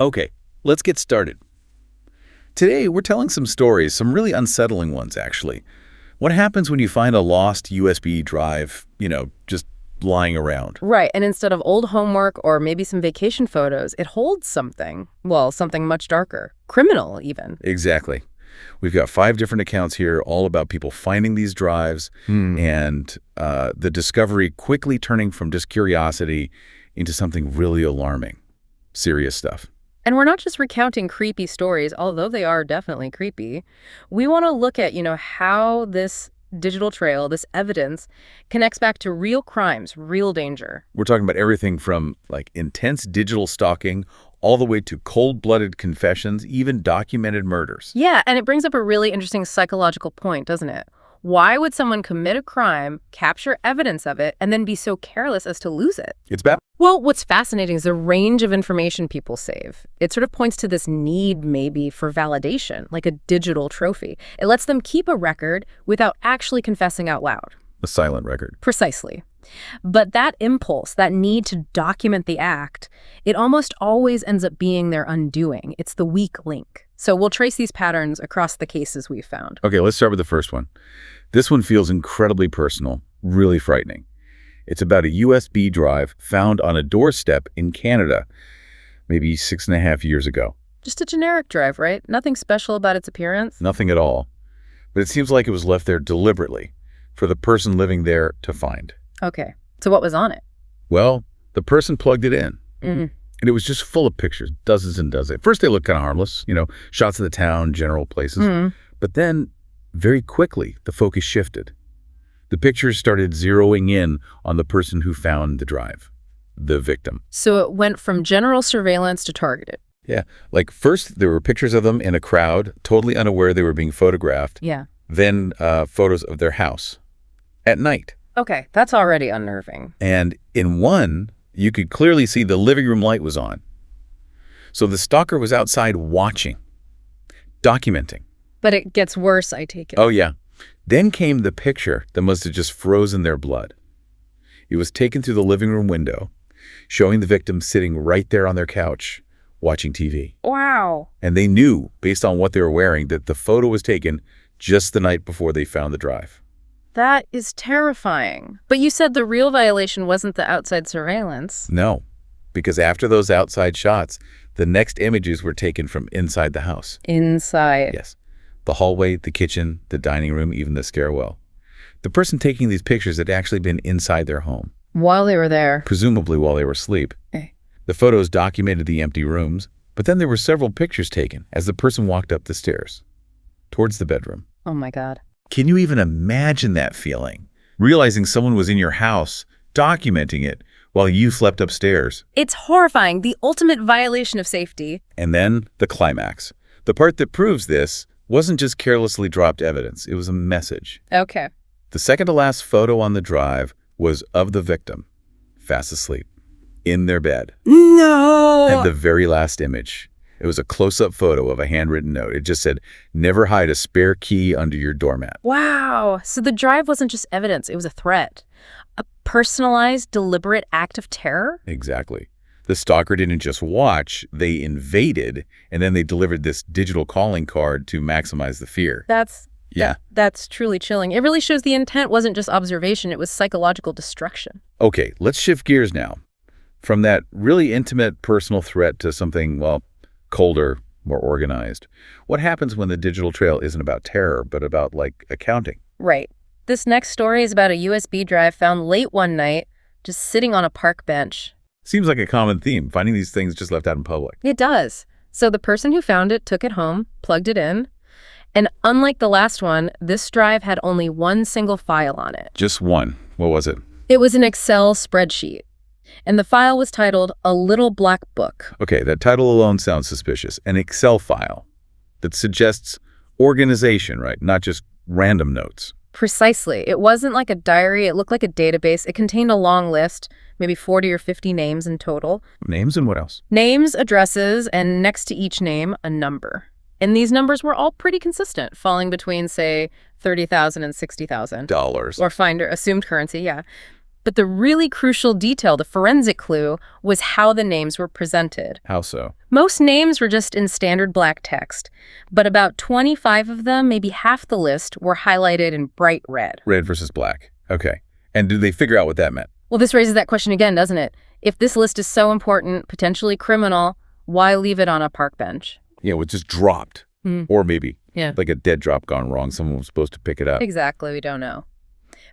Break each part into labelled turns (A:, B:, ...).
A: Okay, let's get started. Today, we're telling some stories, some really unsettling ones, actually. What happens when you find a lost USB drive, just lying around?
B: Right, and instead of old homework or maybe some vacation photos, it holds something. Well, something much darker. Criminal, even.
A: Exactly. We've got 5 different accounts here, all about people finding these drives and the discovery quickly turning from just curiosity into something really alarming. Serious stuff.
B: And we're not just recounting creepy stories, although they are definitely creepy. We want to look at, how this digital trail, this evidence, connects back to real crimes, real danger.
A: We're talking about everything from, intense digital stalking all the way to cold-blooded confessions, even documented murders.
B: Yeah, and it brings up a really interesting psychological point, doesn't it? Why would someone commit a crime, capture evidence of it, and then be so careless as to lose it?
A: It's bad.
B: Well, what's fascinating is the range of information people save. It sort of points to this need, maybe, for validation, like a digital trophy. It lets them keep a record without actually confessing out loud.
A: A silent record.
B: Precisely. But that impulse, that need to document the act, it almost always ends up being their undoing. It's the weak link. So we'll trace these patterns across the cases we've found.
A: Okay, let's start with the first one. This one feels incredibly personal, really frightening. It's about a USB drive found on a doorstep in Canada, maybe 6.5 years ago.
B: Just a generic drive, right? Nothing special about its appearance?
A: Nothing at all. But it seems like it was left there deliberately for the person living there to find.
B: Okay, so what was on it?
A: Well, the person plugged it in.
B: Mm-hmm.
A: And it was just full of pictures, dozens and dozens. At first, they looked kind of harmless, shots of the town, general places.
B: Mm-hmm.
A: But then, very quickly, the focus shifted. The pictures started zeroing in on the person who found the drive, the victim.
B: So it went from general surveillance to targeted.
A: Yeah, first there were pictures of them in a crowd, totally unaware they were being photographed.
B: Yeah.
A: Then photos of their house at night.
B: Okay, that's already unnerving.
A: And in one, you could clearly see the living room light was on. So the stalker was outside watching, documenting.
B: But it gets worse, I take it.
A: Oh, yeah. Then came the picture that must have just frozen their blood. It was taken through the living room window, showing the victim sitting right there on their couch, watching TV.
B: Wow.
A: And they knew, based on what they were wearing, that the photo was taken just the night before they found the drive.
B: That is terrifying. But you said the real violation wasn't the outside surveillance.
A: No, because after those outside shots, the next images were taken from inside the house.
B: Inside.
A: Yes. The hallway, the kitchen, the dining room, even the stairwell. The person taking these pictures had actually been inside their home.
B: While they were there.
A: Presumably while they were asleep.
B: Okay.
A: The photos documented the empty rooms, but then there were several pictures taken as the person walked up the stairs, towards the bedroom.
B: Oh my God.
A: Can you even imagine that feeling? Realizing someone was in your house, documenting it, while you slept upstairs.
B: It's horrifying, the ultimate violation of safety.
A: And then the climax. The part that proves this wasn't just carelessly dropped evidence, it was a message.
B: Okay.
A: The second to last photo on the drive was of the victim, fast asleep, in their bed.
B: No!
A: And the very last image. It was a close-up photo of a handwritten note. It just said, "Never hide a spare key under your doormat."
B: Wow. So the drive wasn't just evidence, it was a threat. A personalized, deliberate act of terror?
A: Exactly. The stalker didn't just watch, they invaded, and then they delivered this digital calling card to maximize the fear.
B: That's truly chilling. It really shows the intent wasn't just observation, it was psychological destruction.
A: Okay, let's shift gears now. From that really intimate personal threat to something, colder, more organized. What happens when the digital trail isn't about terror, but about, accounting?
B: Right. This next story is about a USB drive found late one night, just sitting on a park bench.
A: Seems like a common theme, finding these things just left out in public.
B: It does. So the person who found it took it home, plugged it in, and unlike the last one, this drive had only one single file on it.
A: Just one. What was it?
B: It was an Excel spreadsheet. And the file was titled A Little Black Book.
A: Okay, that title alone sounds suspicious. An Excel file that suggests organization, right? Not just random notes.
B: Precisely. It wasn't like a diary. It looked like a database. It contained a long list, maybe 40 or 50 names in total.
A: Names and what else?
B: Names, addresses, and next to each name, a number. And these numbers were all pretty consistent, falling between, say, $30,000 and $60,000.
A: Dollars.
B: Or finder, assumed currency, yeah. But the really crucial detail, the forensic clue, was how the names were presented.
A: How so?
B: Most names were just in standard black text, but about 25 of them, maybe half the list, were highlighted in bright red.
A: Red versus black. Okay. And did they figure out what that meant?
B: Well, this raises that question again, doesn't it? If this list is so important, potentially criminal, why leave it on a park bench?
A: Yeah, it just dropped. Or maybe like a dead drop gone wrong. Someone was supposed to pick it up.
B: Exactly, we don't know.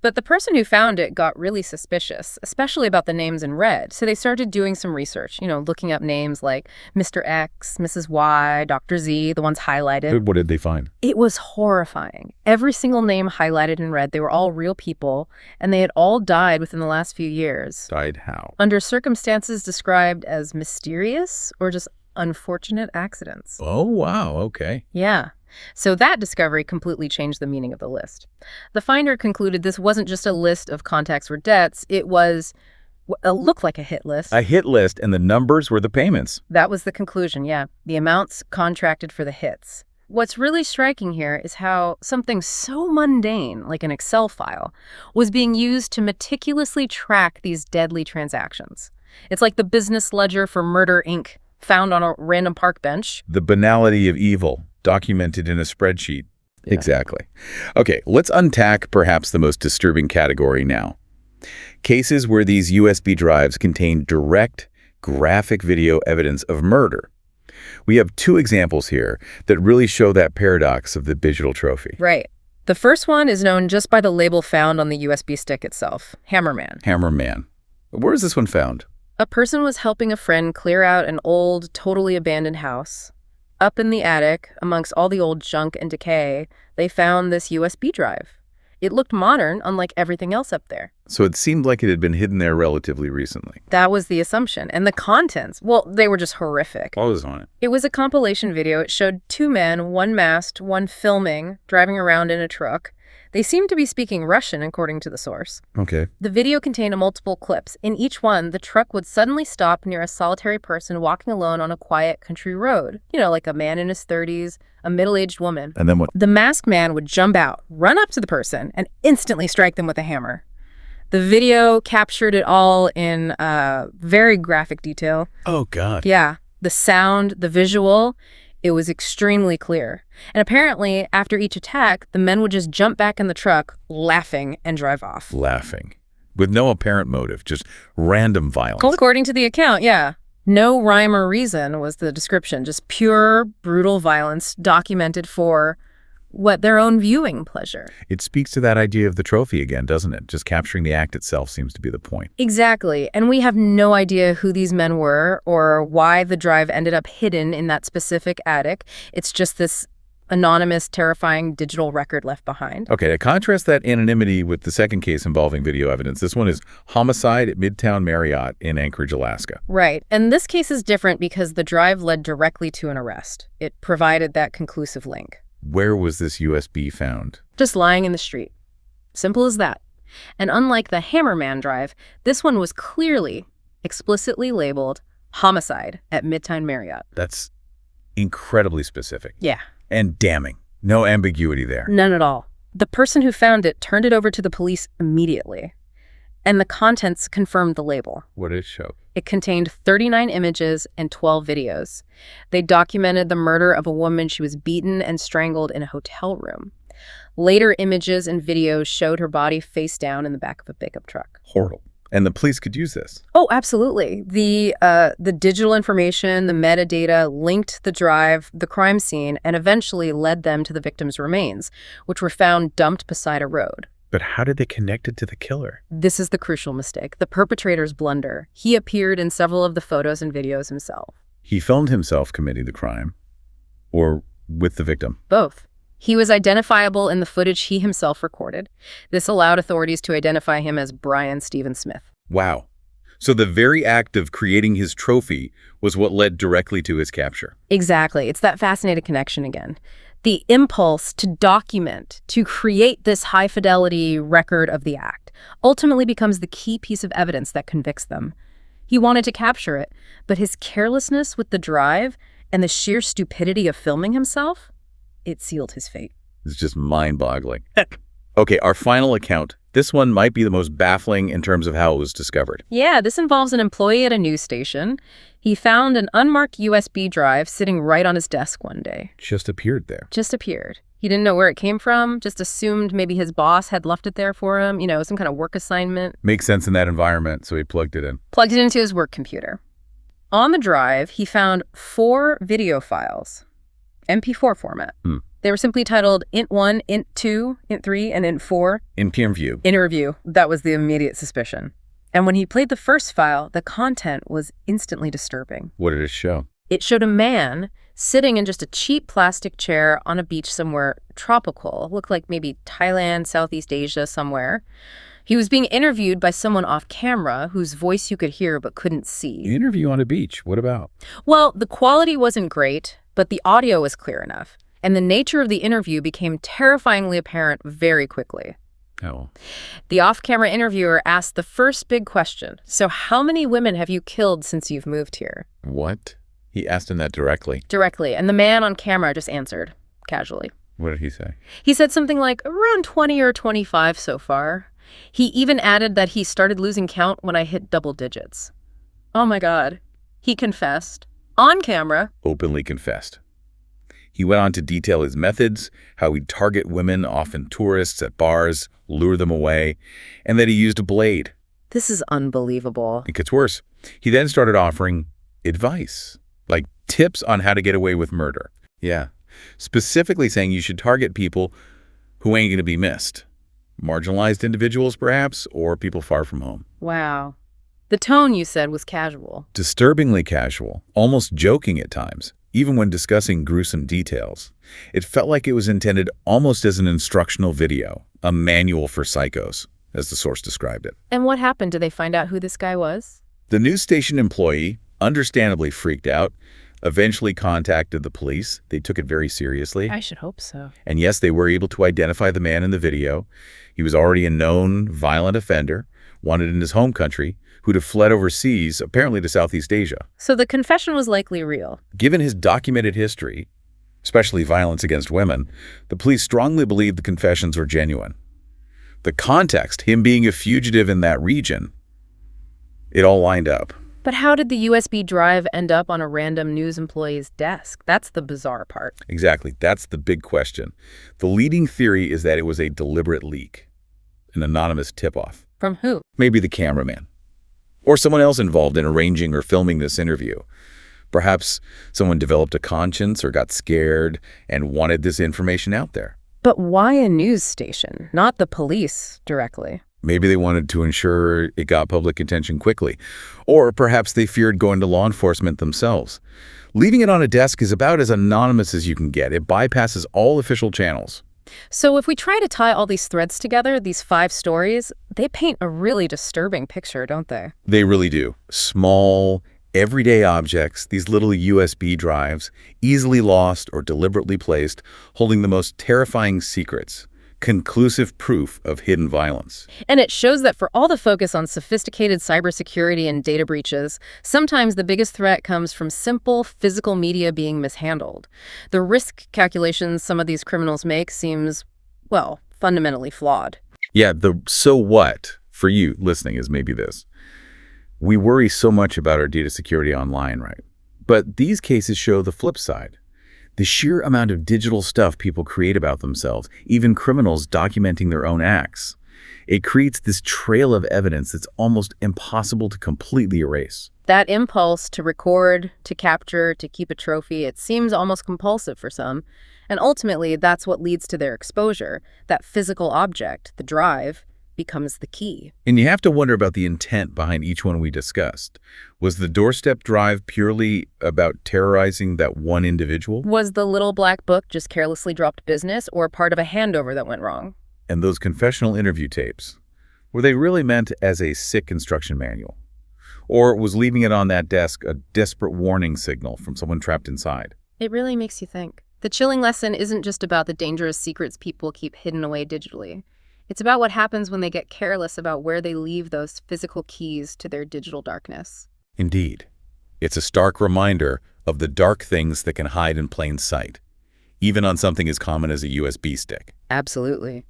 B: But the person who found it got really suspicious, especially about the names in red. So they started doing some research, looking up names like Mr. X, Mrs. Y, Dr. Z, the ones highlighted.
A: What did they find?
B: It was horrifying. Every single name highlighted in red, they were all real people, and they had all died within the last few years.
A: Died how?
B: Under circumstances described as mysterious or just unfortunate accidents.
A: Oh, wow. Okay.
B: Yeah. So that discovery completely changed the meaning of the list. The finder concluded this wasn't just a list of contacts or debts. It was looked like a hit list.
A: A hit list, and the numbers were the payments.
B: That was the conclusion, yeah. The amounts contracted for the hits. What's really striking here is how something so mundane, like an Excel file, was being used to meticulously track these deadly transactions. It's like the business ledger for Murder, Inc., found on a random park bench.
A: The banality of evil, documented in a spreadsheet.
B: Yeah.
A: Exactly. Okay, let's untack perhaps the most disturbing category now. Cases where these USB drives contain direct, graphic video evidence of murder. We have two examples here that really show that paradox of the digital trophy.
B: Right. The first one is known just by the label found on the USB stick itself, Hammerman.
A: Hammerman. Where is this one found?
B: A person was helping a friend clear out an old, totally abandoned house. Up in the attic, amongst all the old junk and decay, they found this USB drive. It looked modern, unlike everything else up there.
A: So it seemed like it had been hidden there relatively recently.
B: That was the assumption. And the contents, well, they were just horrific.
A: What was on it?
B: It was a compilation video. It showed two men, one masked, one filming, driving around in a truck. They seemed to be speaking Russian, according to the source.
A: Okay.
B: The video contained multiple clips. In each one, the truck would suddenly stop near a solitary person walking alone on a quiet country road. Like a man in his 30s, a middle-aged woman.
A: And then what?
B: The masked man would jump out, run up to the person, and instantly strike them with a hammer. The video captured it all in very graphic detail.
A: Oh, God.
B: Yeah. The sound, the visual, it was extremely clear. And apparently, after each attack, the men would just jump back in the truck, laughing, and drive off.
A: Laughing. With no apparent motive, just random violence.
B: According to the account, yeah. No rhyme or reason was the description, just pure, brutal violence documented for their own viewing pleasure.
A: It speaks to that idea of the trophy again, doesn't it? Just capturing the act itself seems to be the point.
B: Exactly. And we have no idea who these men were or why the drive ended up hidden in that specific attic. It's just this anonymous, terrifying digital record left behind.
A: Okay, to contrast that anonymity with the second case involving video evidence, this one is homicide at Midtown Marriott in Anchorage, Alaska.
B: Right. And this case is different because the drive led directly to an arrest. It provided that conclusive link.
A: Where was this USB found?
B: Just lying in the street. Simple as that. And unlike the Hammerman drive, this one was clearly, explicitly labeled homicide at Midtown Marriott.
A: That's incredibly specific.
B: Yeah.
A: And damning. No ambiguity there.
B: None at all. The person who found it turned it over to the police immediately. And the contents confirmed the label.
A: What did it show?
B: It contained 39 images and 12 videos. They documented the murder of a woman. She was beaten and strangled in a hotel room. Later images and videos showed her body face down in the back of a pickup truck.
A: Horrible. And the police could use this.
B: Oh, absolutely. The digital information, the metadata linked the drive, the crime scene, and eventually led them to the victim's remains, which were found dumped beside a road.
A: But how did they connect it to the killer?
B: This is the crucial mistake, the perpetrator's blunder. He appeared in several of the photos and videos himself.
A: He filmed himself committing the crime, or with the victim?
B: Both. He was identifiable in the footage he himself recorded. This allowed authorities to identify him as Brian Stephen Smith.
A: Wow. So the very act of creating his trophy was what led directly to his capture.
B: Exactly. It's that fascinating connection again. The impulse to document, to create this high-fidelity record of the act, ultimately becomes the key piece of evidence that convicts them. He wanted to capture it, but his carelessness with the drive and the sheer stupidity of filming himself, it sealed his fate.
A: It's just mind-boggling. Okay, our final account. This one might be the most baffling in terms of how it was discovered.
B: Yeah, this involves an employee at a news station. He found an unmarked USB drive sitting right on his desk one day.
A: Just appeared there.
B: Just appeared. He didn't know where it came from, just assumed maybe his boss had left it there for him, some kind of work assignment.
A: Makes sense in that environment, so he plugged it in.
B: Plugged it into his work computer. On the drive, he found 4 video files, MP4 format. They were simply titled Int1, Int2, Int3, and Int4.
A: Interview.
B: Interview. That was the immediate suspicion. And when he played the first file, the content was instantly disturbing.
A: What did it show?
B: It showed a man sitting in just a cheap plastic chair on a beach somewhere tropical. Looked like maybe Thailand, Southeast Asia, somewhere. He was being interviewed by someone off camera whose voice you could hear but couldn't see.
A: Interview on a beach. What about?
B: Well, the quality wasn't great, but the audio was clear enough. And the nature of the interview became terrifyingly apparent very quickly.
A: Oh.
B: The off-camera interviewer asked the first big question. So how many women have you killed since you've moved here?
A: What? He asked him that directly.
B: Directly. And the man on camera just answered, casually.
A: What did he say?
B: He said something like, around 20 or 25 so far. He even added that he started losing count when I hit double digits. Oh my God. He confessed. On camera.
A: Openly confessed. He went on to detail his methods, how he'd target women, often tourists, at bars, lure them away, and that he used a blade.
B: This is unbelievable.
A: It gets worse. He then started offering advice, like tips on how to get away with murder. Yeah. Specifically saying you should target people who ain't going to be missed. Marginalized individuals, perhaps, or people far from home.
B: Wow. The tone, you said, was casual.
A: Disturbingly casual, almost joking at times, even when discussing gruesome details. It felt like it was intended almost as an instructional video, a manual for psychos, as the source described it.
B: And what happened? Did they find out who this guy was?
A: The news station employee, understandably freaked out, eventually contacted the police. They took it very seriously.
B: I should hope so.
A: And yes, they were able to identify the man in the video. He was already a known violent offender, wanted in his home country, who'd have fled overseas, apparently to Southeast Asia.
B: So the confession was likely real.
A: Given his documented history, especially violence against women, the police strongly believed the confessions were genuine. The context, him being a fugitive in that region, it all lined up.
B: But how did the USB drive end up on a random news employee's desk? That's the bizarre part.
A: Exactly. That's the big question. The leading theory is that it was a deliberate leak, an anonymous tip-off.
B: From who?
A: Maybe the cameraman, or someone else involved in arranging or filming this interview. Perhaps someone developed a conscience or got scared and wanted this information out there.
B: But why a news station, not the police directly?
A: Maybe they wanted to ensure it got public attention quickly. Or perhaps they feared going to law enforcement themselves. Leaving it on a desk is about as anonymous as you can get. It bypasses all official channels.
B: So if we try to tie all these threads together, these 5 stories, they paint a really disturbing picture, don't they?
A: They really do. Small, everyday objects, these little USB drives, easily lost or deliberately placed, holding the most terrifying secrets. Conclusive proof of hidden violence.
B: And it shows that for all the focus on sophisticated cybersecurity and data breaches, sometimes the biggest threat comes from simple physical media being mishandled. The risk calculations some of these criminals make seems, well, fundamentally flawed.
A: Yeah, the so what for you listening is maybe this. We worry so much about our data security online, right? But these cases show the flip side. The sheer amount of digital stuff people create about themselves, even criminals documenting their own acts. It creates this trail of evidence that's almost impossible to completely erase.
B: That impulse to record, to capture, to keep a trophy, it seems almost compulsive for some. And ultimately, that's what leads to their exposure. That physical object, the drive, becomes the key.
A: And you have to wonder about the intent behind each one we discussed. Was the doorstep drive purely about terrorizing that one individual?
B: Was the little black book just carelessly dropped business or part of a handover that went wrong?
A: And those confessional interview tapes, were they really meant as a sick instruction manual? Or was leaving it on that desk a desperate warning signal from someone trapped inside?
B: It really makes you think. The chilling lesson isn't just about the dangerous secrets people keep hidden away digitally. It's about what happens when they get careless about where they leave those physical keys to their digital darkness.
A: Indeed. It's a stark reminder of the dark things that can hide in plain sight, even on something as common as a USB stick.
B: Absolutely.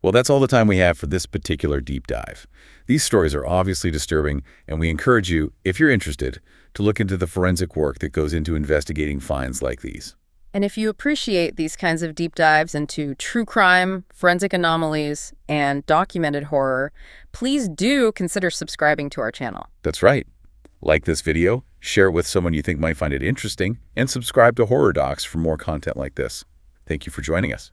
A: Well, that's all the time we have for this particular deep dive. These stories are obviously disturbing, and we encourage you, if you're interested, to look into the forensic work that goes into investigating finds like these.
B: And if you appreciate these kinds of deep dives into true crime, forensic anomalies, and documented horror, please do consider subscribing to our channel.
A: That's right. Like this video, share it with someone you think might find it interesting, and subscribe to Horror Docs for more content like this. Thank you for joining us.